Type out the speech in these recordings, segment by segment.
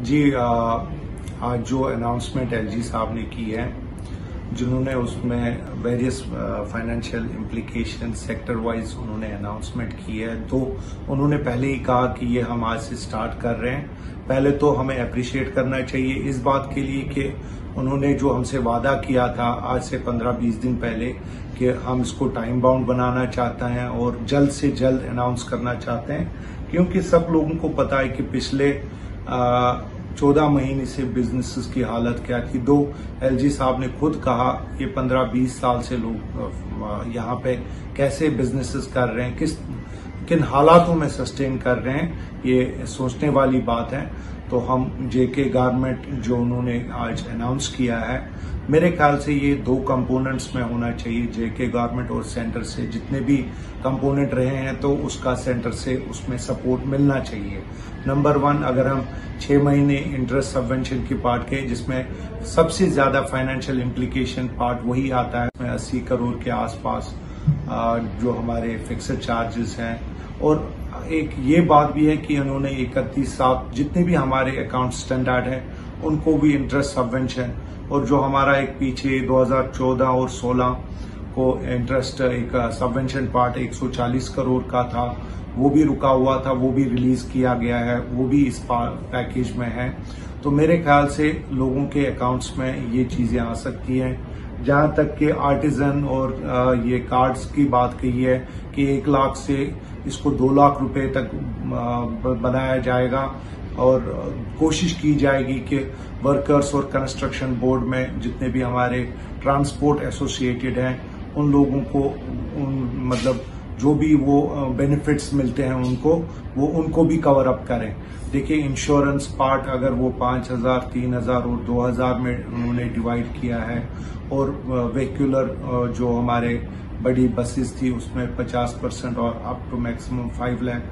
جی آج جو announcement L G صاحب نے کی ہے، جنہوں نے اس میں various financial implication sector wise انہوں نے اناؤنسمنٹ کی ہے، تو انہوں نے پہلے ہی کہا کہ یہ ہم آج سے سٹارٹ کر رہے ہیں۔ پہلے تو ہمیں اپریشیٹ کرنا چاہیے اس بات کے لیے کہ انہوں نے جو ہم سے وعدہ کیا تھا آج سے 15-20 دن پہلے کہ ہم اس کو ٹائم باؤنڈ بنانا چاہتے ہیں اور جلد سے جلد اناؤنس کرنا چاہتے ہیں، کیونکہ سب لوگوں کو پتا ہے کہ پچھلے 14 مہینے سے بزنسز کی حالت کیا تھی۔ ایل جی صاحب نے خود کہا کہ 15-20 سال سے لوگ یہاں پہ کیسے بزنسز کر رہے ہیں، کن حالاتوں میں سسٹین کر رہے ہیں، یہ سوچنے والی بات ہے۔ تو ہم جے کے گورنمنٹ جو انہوں نے آج اناؤنس کیا ہے، میرے خیال سے یہ 2 کمپوننٹس میں ہونا چاہیے، جے کے گورنمنٹ اور سینٹر سے جتنے بھی کمپوننٹ رہے ہیں تو اس کا سینٹر سے اس میں سپورٹ ملنا چاہیے۔ نمبر 1، اگر ہم 6 مہینے انٹرسٹ سبونشن کی پارٹ کے، جس میں سب سے زیادہ فائنینشیل امپلیکیشن پارٹ وہی آتا ہے، اس میں 80 کروڑ کے آس پاس جو ہمارے فکسڈ چارجز ہیں، اور ایک یہ بات بھی ہے کہ انہوں نے 31/7 جتنے بھی ہمارے اکاؤنٹ اسٹینڈرڈ ہیں ان کو بھی انٹرسٹ سبونشن، اور جو ہمارا ایک پیچھے 2014 اور 16 کو انٹرسٹ ایک سبونشن پارٹ 140 کروڑ کا تھا، وہ بھی رکا ہوا تھا، وہ بھی ریلیز کیا گیا ہے، وہ بھی اس پیکیج میں ہے۔ تو میرے خیال سے لوگوں کے اکاؤنٹس میں یہ چیزیں آ سکتی ہیں۔ جہاں تک کہ آرٹیزن اور یہ کارڈز کی بات کہی ہے کہ 1 لاکھ سے اس کو 2 لاکھ روپے تک بنایا جائے گا، اور کوشش کی جائے گی کہ ورکرز اور کنسٹرکشن بورڈ میں جتنے بھی ہمارے ٹرانسپورٹ ایسوسیٹڈ ہیں ان لوگوں کو مطلب جو بھی وہ بینیفٹس ملتے ہیں ان کو بھی کور اپ کریں۔ دیکھیں، انشورنس پارٹ اگر وہ 5,000، 3,000 اور 2,000 میں انہوں نے ڈیوائڈ کیا ہے، اور ویہیکولر جو ہمارے بڑی بسز تھی اس میں 50% اور اپ ٹو میکسیمم 5 لاکھ،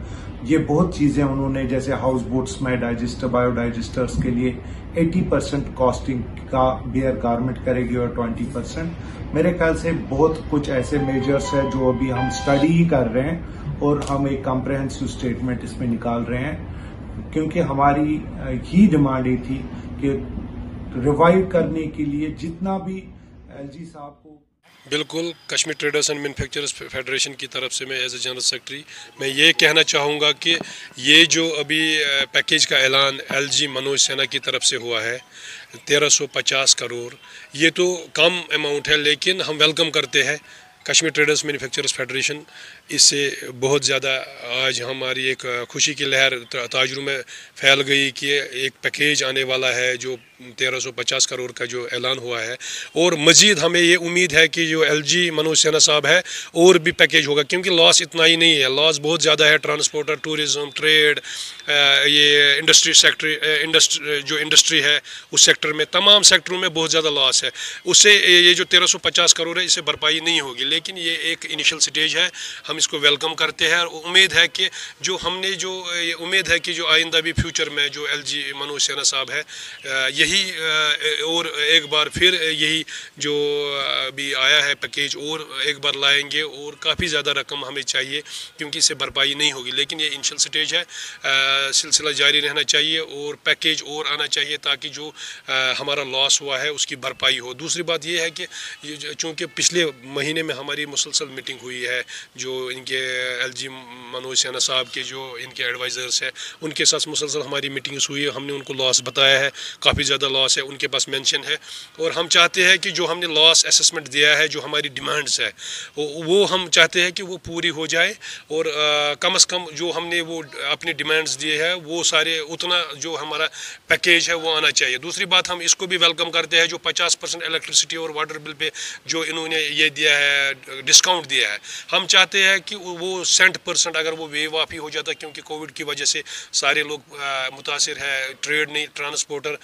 یہ بہت چیزیں انہوں نے، جیسے ہاؤس بوٹس میں بایو ڈائجسٹرز کے لیے 80% کاسٹنگ کا بیئر گورنمنٹ کرے گی، اور 20% میرے خیال سے بہت کچھ ایسے میجرز ہیں جو ابھی ہم اسٹڈی ہی کر رہے ہیں، اور ہم ایک کمپریہنسو اسٹیٹمنٹ اس میں نکال رہے ہیں، کیونکہ ہماری ہی ڈیمانڈ یہ تھی کہ ریوائیو کرنے کے لیے جتنا بھی ایل جی صاحب کو۔ بالکل، Kashmir traders and manufacturers federation کی طرف سے میں ایز اے جنرل سیکرٹری میں یہ کہنا چاہوں گا کہ یہ جو ابھی پیکیج کا اعلان ایل جی منوج سنہا کی طرف سے ہوا ہے 1350 کروڑ، یہ تو کم اماؤنٹ ہے، لیکن ہم ویلکم کرتے ہیں۔ کشمیر ٹریڈرز مینوفیکچررز فیڈریشن اس سے بہت زیادہ آج ہماری ایک خوشی کی لہر تاجروں میں پھیل گئی کہ ایک پیکیج آنے والا ہے جو 1350 کروڑ کا جو اعلان ہوا ہے، اور مزید ہمیں یہ امید ہے کہ جو ایل جی منوج سنہا صاحب ہے اور بھی پیکیج ہوگا، کیونکہ لاس اتنا ہی نہیں ہے، لاس بہت زیادہ ہے، ٹرانسپورٹر، ٹورزم، ٹریڈ، یہ انڈسٹری سیکٹر جو انڈسٹری ہے اس سیکٹر میں، تمام سیکٹروں میں بہت زیادہ لاس ہے۔ اس سے یہ جو 1350 کروڑ ہے اس سے بھرپائی نہیں ہوگی، لیکن یہ ایک انیشل سٹیج ہے، ہم اس کو ویلکم کرتے ہیں، اور امید ہے کہ جو ہم نے جو امید ہے کہ جو آئندہ بھی فیوچر میں جو ایل جی منوج سنہا صاحب ہے یہی اور ایک بار پھر یہی جو ابھی آیا ہے پیکیج اور ایک بار لائیں گے، اور کافی زیادہ رقم ہمیں چاہیے کیونکہ اس سے بھرپائی نہیں ہوگی، لیکن یہ انیشل سٹیج ہے، سلسلہ جاری رہنا چاہیے اور پیکیج اور آنا چاہیے تاکہ جو ہمارا لاس ہوا ہے اس کی بھرپائی ہو۔ دوسری بات یہ ہے کہ چونکہ پچھلے مہینے میں ہماری مسلسل میٹنگ ہوئی ہے، جو ان کے ایل جی منوج سنہا صاحب کے جو ان کے ایڈوائزرس ہیں ان کے ساتھ مسلسل ہماری میٹنگز ہوئی ہے، ہم نے ان کو لاس بتایا ہے، کافی زیادہ لاس ہے، ان کے پاس مینشن ہے، اور ہم چاہتے ہیں کہ جو ہم نے لاس اسسمنٹ دیا ہے، جو ہماری ڈیمانڈز ہے وہ ہم چاہتے ہیں کہ وہ پوری ہو جائے، اور کم از کم جو ہم نے وہ اپنی ڈیمانڈز دیے ہیں وہ سارے اتنا جو ہمارا پیکیج ہے وہ آنا چاہیے۔ دوسری بات ہم اس کو بھی ویلکم کرتے ہیں جو 50% الیکٹرسٹی اور واٹر بل پہ جو انہوں نے یہ دیا ہے ڈسکاؤنٹ دیا ہے، ہم چاہتے ہیں کہ وہ % اگر وہ ویو آف ہی ہو جاتا، کیونکہ کووڈ کی وجہ سے سارے لوگ متاثر ہے، ٹریڈ نہیں، ٹرانسپورٹر،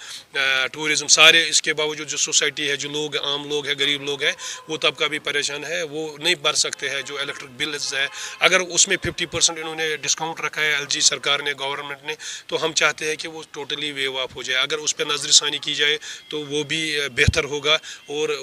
ٹورزم، سارے، اس کے باوجود جو سوسائٹی ہے، جو لوگ عام لوگ ہیں، غریب لوگ ہیں، وہ طبقہ بھی پریشان ہے، وہ نہیں بھر سکتے ہیں جو الیکٹرک بلز ہے۔ اگر اس میں 50% انہوں نے ڈسکاؤنٹ رکھا ہے ایل جی سرکار نے، گورنمنٹ نے، تو ہم چاہتے ہیں کہ وہ ٹوٹلی ویو آف ہو جائے، اگر اس پہ نظر ثانی کی جائے تو وہ بھی بہتر ہوگا، اور